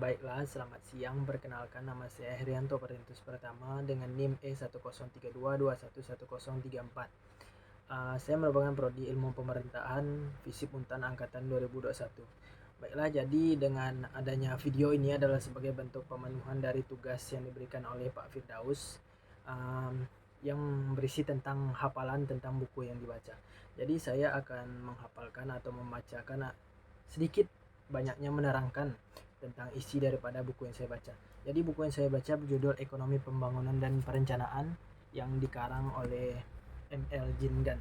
Baiklah, selamat siang. Perkenalkan, nama saya Herianto Perintus Pertama dengan NIM E1032211104. Saya merupakan prodi Ilmu Pemerintahan FISIP Untan Angkatan 2021. Baiklah, jadi dengan adanya video ini adalah sebagai bentuk pemenuhan dari tugas yang diberikan oleh Pak Firdaus, yang berisi tentang hafalan tentang buku yang dibaca. Jadi saya akan menghafalkan atau membacakan sedikit banyaknya menerangkan tentang isi daripada buku yang saya baca. Jadi buku yang saya baca berjudul Ekonomi Pembangunan dan Perencanaan yang dikarang oleh M.L. Jingan.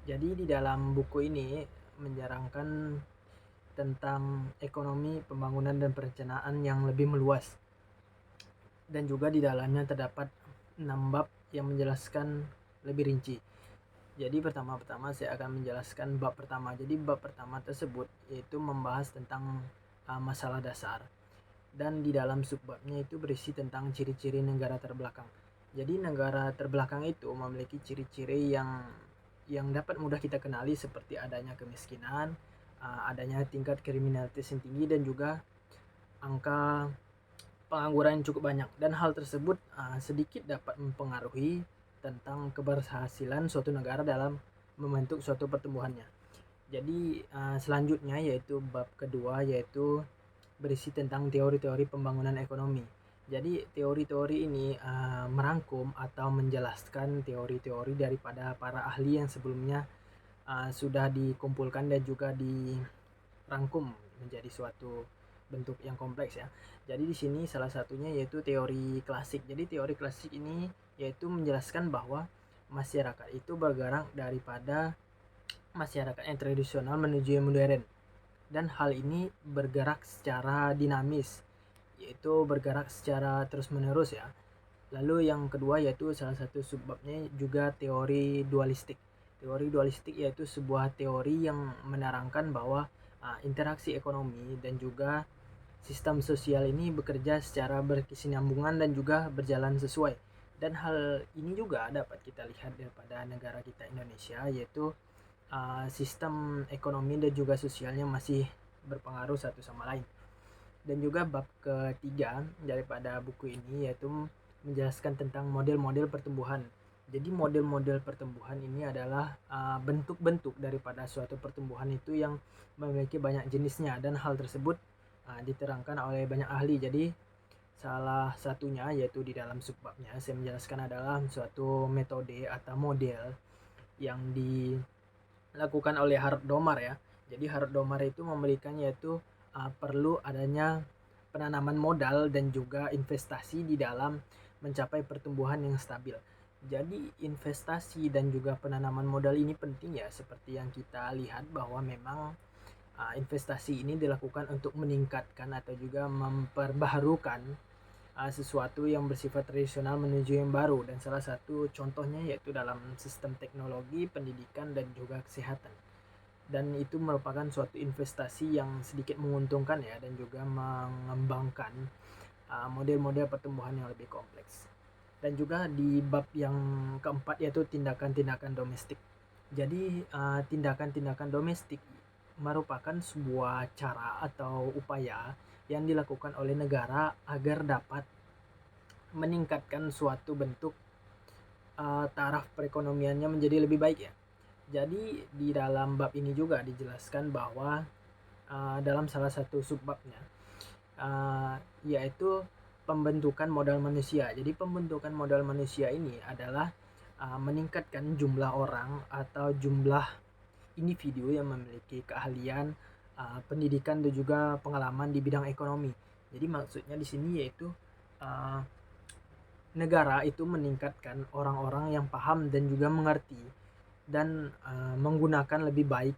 Jadi di dalam buku ini menjarangkan tentang ekonomi pembangunan dan perencanaan yang lebih meluas. Dan juga di dalamnya terdapat 6 bab yang menjelaskan lebih rinci. Jadi pertama-tama saya akan menjelaskan bab pertama. Jadi bab pertama tersebut yaitu membahas tentang masalah dasar. Dan di dalam subbabnya itu berisi tentang ciri-ciri negara terbelakang. Jadi negara terbelakang itu memiliki ciri-ciri yang dapat mudah kita kenali, seperti adanya kemiskinan, adanya tingkat kriminalitas yang tinggi, dan juga angka pengangguran yang cukup banyak. Dan hal tersebut sedikit dapat mempengaruhi tentang keberhasilan suatu negara dalam membentuk suatu pertumbuhannya. Jadi selanjutnya yaitu bab kedua, yaitu berisi tentang teori-teori pembangunan ekonomi. Jadi teori-teori ini merangkum atau menjelaskan teori-teori daripada para ahli yang sebelumnya sudah dikumpulkan dan juga dirangkum menjadi suatu bentuk yang kompleks ya. Jadi di sini salah satunya yaitu teori klasik. Jadi teori klasik ini yaitu menjelaskan bahwa masyarakat itu bergerak daripada masyarakat yang tradisional menuju yang modern. Dan hal ini bergerak secara dinamis, yaitu bergerak secara terus-menerus ya. Lalu yang kedua yaitu salah satu subbabnya juga teori dualistik. Teori dualistik yaitu sebuah teori yang menerangkan bahwa interaksi ekonomi dan juga sistem sosial ini bekerja secara berkesinambungan dan juga berjalan sesuai. Dan hal ini juga dapat kita lihat daripada negara kita Indonesia, yaitu sistem ekonomi dan juga sosialnya masih berpengaruh satu sama lain. Dan juga bab ketiga daripada buku ini yaitu menjelaskan tentang model-model pertumbuhan. Jadi model-model pertumbuhan ini adalah bentuk-bentuk daripada suatu pertumbuhan itu yang memiliki banyak jenisnya, dan hal tersebut diterangkan oleh banyak ahli. Jadi salah satunya yaitu di dalam subbabnya saya menjelaskan adalah suatu metode atau model yang dilakukan oleh Harold Domar ya. Jadi Harold Domar itu memberikan yaitu perlu adanya penanaman modal dan juga investasi di dalam mencapai pertumbuhan yang stabil. Jadi investasi dan juga penanaman modal ini penting ya, seperti yang kita lihat bahwa memang investasi ini dilakukan untuk meningkatkan atau juga memperbaharukan sesuatu yang bersifat tradisional menuju yang baru, dan salah satu contohnya yaitu dalam sistem teknologi, pendidikan, dan juga kesehatan. Dan itu merupakan suatu investasi yang sedikit menguntungkan ya, dan juga mengembangkan model-model pertumbuhan yang lebih kompleks. Dan juga di bab yang keempat yaitu tindakan-tindakan domestik. Jadi tindakan-tindakan domestik merupakan sebuah cara atau upaya yang dilakukan oleh negara agar dapat meningkatkan suatu bentuk taraf perekonomiannya menjadi lebih baik ya. Jadi di dalam bab ini juga dijelaskan bahwa dalam salah satu subbabnya yaitu pembentukan modal manusia. Jadi pembentukan modal manusia ini adalah meningkatkan jumlah orang atau jumlah individu yang memiliki keahlian, pendidikan, dan juga pengalaman di bidang ekonomi. Jadi maksudnya di sini yaitu negara itu meningkatkan orang-orang yang paham dan juga mengerti dan menggunakan lebih baik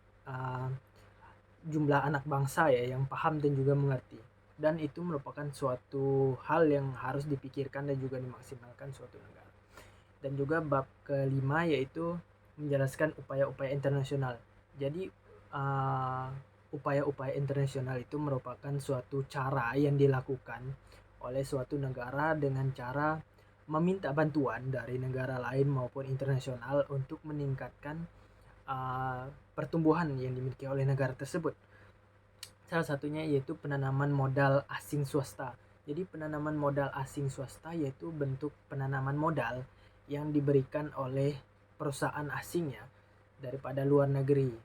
jumlah anak bangsa ya yang paham dan juga mengerti. Dan itu merupakan suatu hal yang harus dipikirkan dan juga dimaksimalkan suatu negara. Dan juga bab kelima yaitu menjelaskan upaya-upaya internasional. Jadi upaya-upaya internasional itu merupakan suatu cara yang dilakukan oleh suatu negara dengan cara meminta bantuan dari negara lain maupun internasional untuk meningkatkan pertumbuhan yang dimiliki oleh negara tersebut. Salah satunya yaitu penanaman modal asing swasta. Jadi penanaman modal asing swasta yaitu bentuk penanaman modal yang diberikan oleh perusahaan asing ya daripada luar negeri.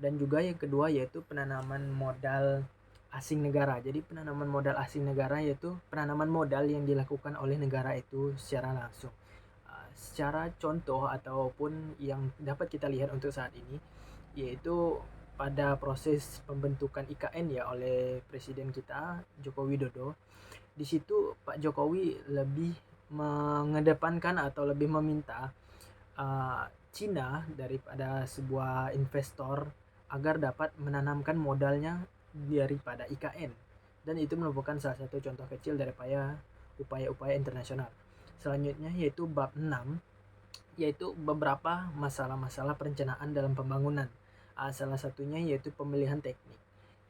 Dan juga yang kedua yaitu penanaman modal asing negara. Jadi penanaman modal asing negara yaitu penanaman modal yang dilakukan oleh negara itu secara langsung. Secara contoh ataupun yang dapat kita lihat untuk saat ini yaitu pada proses pembentukan IKN ya oleh presiden kita Joko Widodo. Di situ Pak Jokowi lebih mengedepankan atau lebih meminta Cina daripada sebuah investor agar dapat menanamkan modalnya daripada IKN, dan itu merupakan salah satu contoh kecil daripada upaya-upaya internasional. Selanjutnya yaitu bab 6, yaitu beberapa masalah-masalah perencanaan dalam pembangunan. Salah satunya yaitu pemilihan teknik.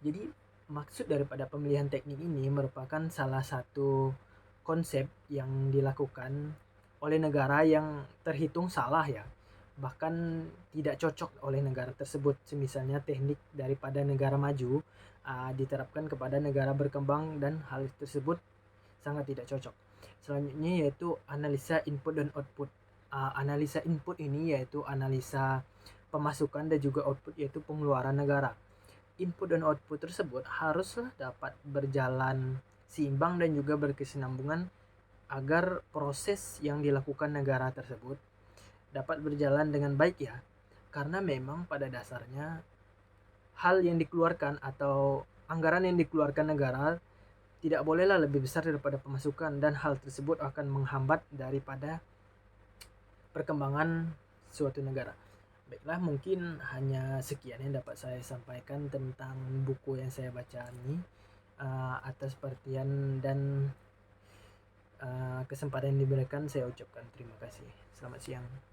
Jadi maksud daripada pemilihan teknik ini merupakan salah satu konsep yang dilakukan oleh negara yang terhitung salah ya, bahkan tidak cocok oleh negara tersebut. Misalnya teknik daripada negara maju diterapkan kepada negara berkembang dan hal tersebut sangat tidak cocok. Selanjutnya yaitu analisa input dan output. Analisa input ini yaitu analisa pemasukan dan juga output yaitu pengeluaran negara. Input dan output tersebut haruslah dapat berjalan seimbang dan juga berkesinambungan agar proses yang dilakukan negara tersebut dapat berjalan dengan baik ya. Karena memang pada dasarnya hal yang dikeluarkan atau anggaran yang dikeluarkan negara tidak bolehlah lebih besar daripada pemasukan, dan hal tersebut akan menghambat daripada perkembangan suatu negara. Baiklah, mungkin hanya sekian yang dapat saya sampaikan tentang buku yang saya baca ini. Atas perhatian dan kesempatan yang diberikan saya ucapkan terima kasih. Selamat siang.